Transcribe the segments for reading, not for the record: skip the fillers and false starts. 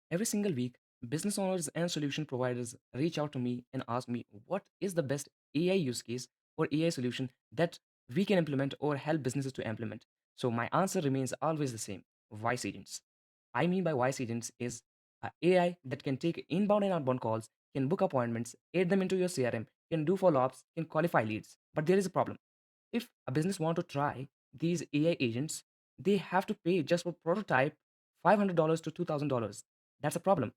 Every single week, business owners and solution providers reach out to me and ask me what is the best AI use case or AI solution that we can implement or help businesses to implement. So my answer remains always the same: voice agents. I mean by voice agents is a AI that can take inbound and outbound calls, can book appointments, add them into your CRM, can do follow-ups, can qualify leads. But there is a problem. If a business want to try these AI agents, they have to pay just for prototype $500 to $2,000. That's a problem.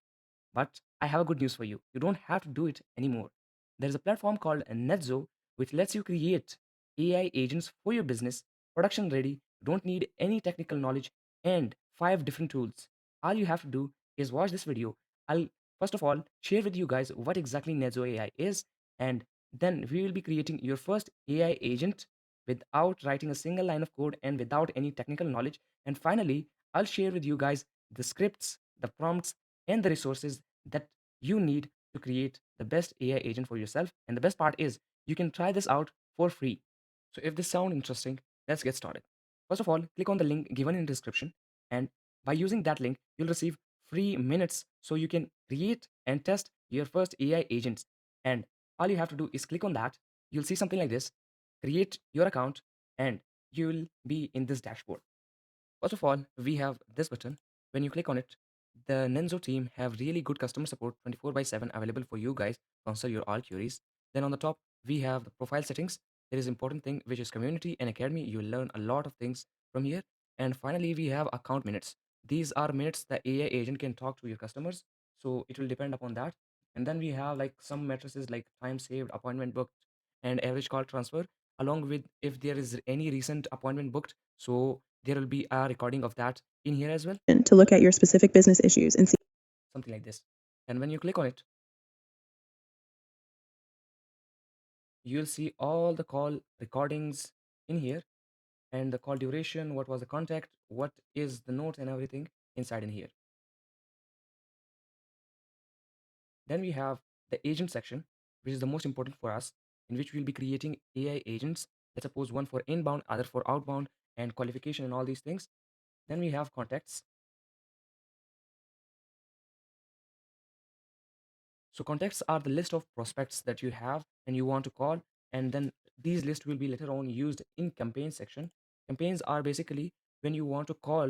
But I have a good news for you. You don't have to do it anymore. There's a platform called Nedzo which lets you create AI agents for your business, production ready, don't need any technical knowledge, and 5 different tools. All you have to do is watch this video. I'll first of all share with you guys what exactly Nedzo AI is, and then we will be creating your first AI agent without writing a single line of code and without any technical knowledge. And finally, I'll share with you guys the scripts, the prompts, and the resources that you need to create the best AI agent for yourself. And the best part is you can try this out for free. So if this sounds interesting, let's get started. First of all, click on the link given in the description, and by using that link, you'll receive free minutes so you can create and test your first AI agents. And all you have to do is click on that. You'll see something like this, create your account, and you'll be in this dashboard. First of all, we have this button. When you click on it, the Nenzo team have really good customer support 24 by 7 available for you guys to answer your all queries. Then on the top, we have the profile settings. There is important thing which is community and academy. You will learn a lot of things from here. And finally, we have account minutes. These are minutes the AI agent can talk to your customers. So it will depend upon that. And then we have like some matrices like time saved, appointment booked, and average call transfer, along with if there is any recent appointment booked. So there will be a recording of that in here as well, to look at your specific business issues and see something like this. And when you click on it, you'll see all the call recordings in here and the call duration, what was the contact, what is the notes and everything inside in here. Then we have the agent section, which is the most important for us, in which we'll be creating AI agents. Let's suppose one for inbound, other for outbound, and qualification and all these things. Then we have contacts. So contacts are the list of prospects that you have and you want to call, and then these lists will be later on used in campaign section. Campaigns are basically when you want to call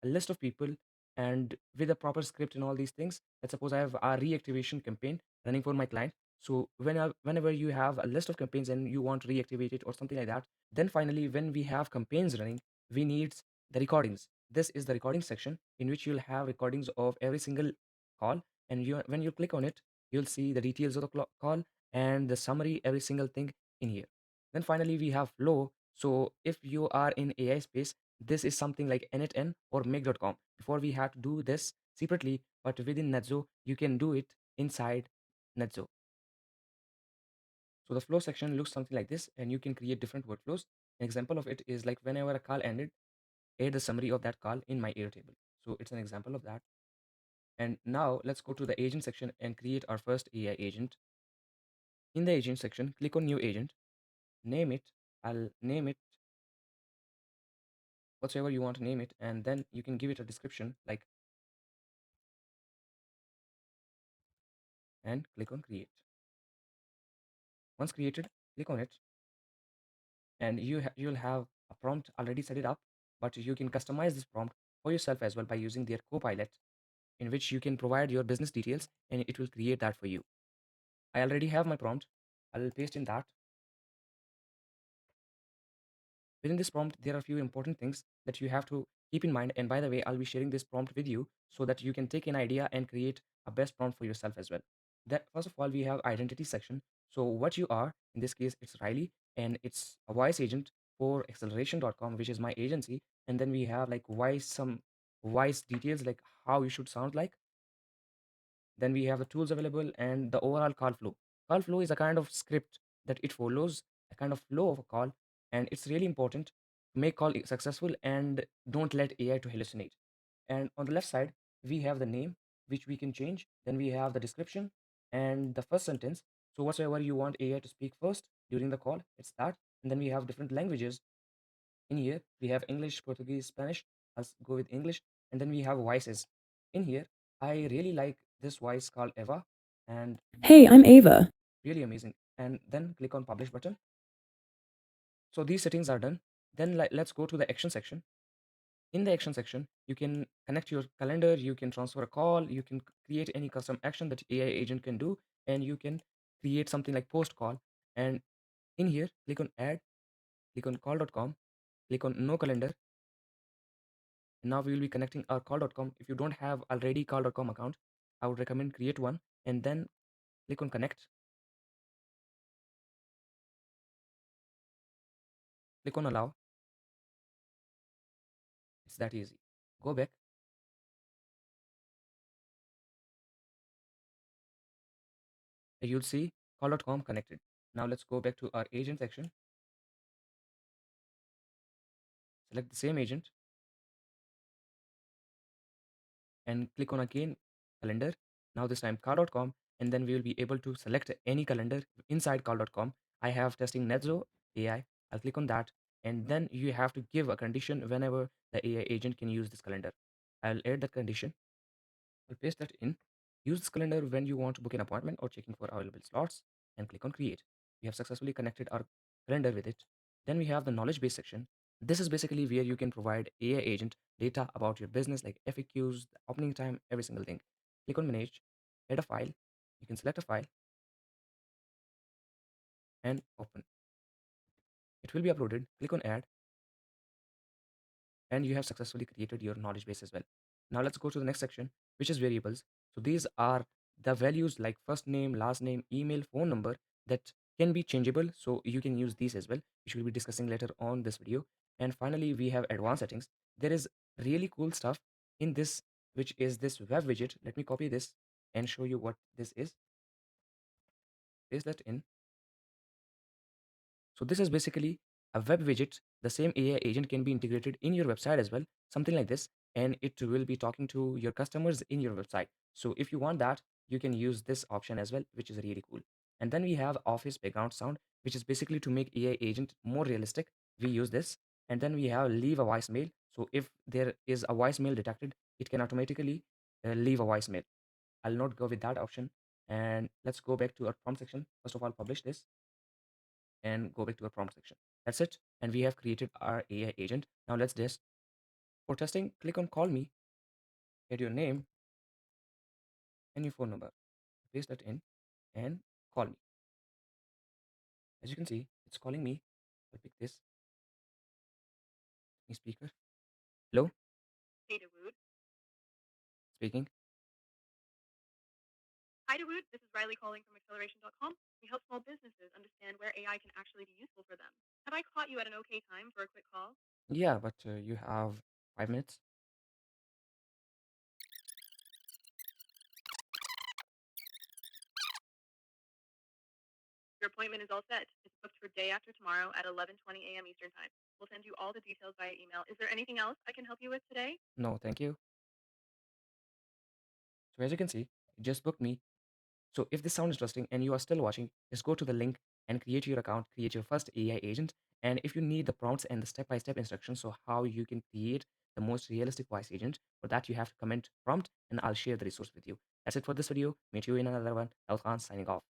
a list of people and with a proper script and all these things. Let's suppose I have a reactivation campaign running for my client. So whenever you have a list of campaigns and you want to reactivate it or something like that, then finally when we have campaigns running, we need the recordings. This is the recording section in which you'll have recordings of every single call, and when you click on it, you'll see the details of the call and the summary, every single thing in here. Then finally, we have flow. So if you are in AI space, this is something like initn or make.com. Before we had to do this separately, but within Nedzo, you can do it inside Nedzo. So the flow section looks something like this, and you can create different workflows. An example of it is like whenever a call ended, add the summary of that call in my Airtable. So it's an example of that. And now let's go to the agent section and create our first AI agent. In the agent section, click on new agent, name it. I'll name it whatsoever you want to name it, and then you can give it a description like, and click on create. Once created, click on it, and you'll have a prompt already set it up, but you can customize this prompt for yourself as well by using their copilot, in which you can provide your business details and it will create that for you. I already have my prompt. I'll paste in that. Within this prompt, there are a few important things that you have to keep in mind. And by the way, I'll be sharing this prompt with you so that you can take an idea and create a best prompt for yourself as well. That first of all, we have identity section. So what you are, in this case, it's Riley, and it's a voice agent for acceleration.com, which is my agency. And then we have like some voice details, like how you should sound like. Then we have the tools available and the overall call flow. Call flow is a kind of script that it follows, a kind of flow of a call, and it's really important to make call successful and don't let AI to hallucinate. And on the left side, we have the name, which we can change. Then we have the description and the first sentence. So whatsoever you want AI to speak first during the call, it's that. And then we have different languages in here. We have English, Portuguese, Spanish. Let's go with English. And then we have voices. In here, I really like this voice called Eva, and Hey, I'm Ava. really amazing. And then click on publish button. So these settings are done. Then let's go to the action section. In the action section, you can connect your calendar, you can transfer a call, you can create any custom action that AI agent can do, and you can create something like post call. And in here, click on add, click on call.com, click on no calendar. And now we will be connecting our call.com. If you don't have already call.com account, I would recommend create one and then click on connect, click on allow. It's that easy. Go back. You'll see call.com connected. Now let's go back to our agent section. Select the same agent and click on again calendar. Now this time call.com, and then we will be able to select any calendar inside call.com. I have testing Nedzo AI. I'll click on that, and then you have to give a condition whenever the AI agent can use this calendar. I'll add the condition. I'll paste that in. Use this calendar when you want to book an appointment or checking for available slots, and click on create. We have successfully connected our calendar with it. Then we have the knowledge base section. This is basically where you can provide AI agent data about your business like FAQs, the opening time, every single thing. Click on manage, add a file. You can select a file and open. It will be uploaded. Click on add, and you have successfully created your knowledge base as well. Now let's go to the next section, which is variables. So these are the values like first name, last name, email, phone number that can be changeable. So you can use these as well, which we'll be discussing later on this video. And finally, we have advanced settings. There is really cool stuff in this, which is this web widget. Let me copy this and show you what this is. Paste that in. So this is basically a web widget. The same AI agent can be integrated in your website as well, something like this, and it will be talking to your customers in your website. So if you want that, you can use this option as well, which is really cool. And then we have Office background sound, which is basically to make AI agent more realistic. We use this. And then we have leave a voicemail. So if there is a voicemail detected, it can automatically leave a voicemail. I'll not go with that option. And let's go back to our prompt section. First of all, publish this and go back to our prompt section. That's it. And we have created our AI agent. Now let's test. For testing, click on call me, add your name and your phone number. Paste that in and call me. As you can see, it's calling me. I'll pick this speaker. Hello, Hey Dawood. speaking. Hi Dawood, this is Riley calling from acceleration.com. We help small businesses understand where AI can actually be useful for them. Have I caught you at an okay time for a quick call? Yeah, but you have 5 minutes. Your appointment is all set. It's booked for day after tomorrow at 11:20 a.m. Eastern Time. We'll send you all the details via email. Is there anything else I can help you with today? No, thank you. So as you can see, it just booked me. So if this sounds interesting and you are still watching, just go to the link and create your account, create your first AI agent. And if you need the prompts and the step-by-step instructions, so how you can create the most realistic voice agent, for that you have to comment prompt and I'll share the resource with you. That's it for this video. Meet you in another one. Khan signing off.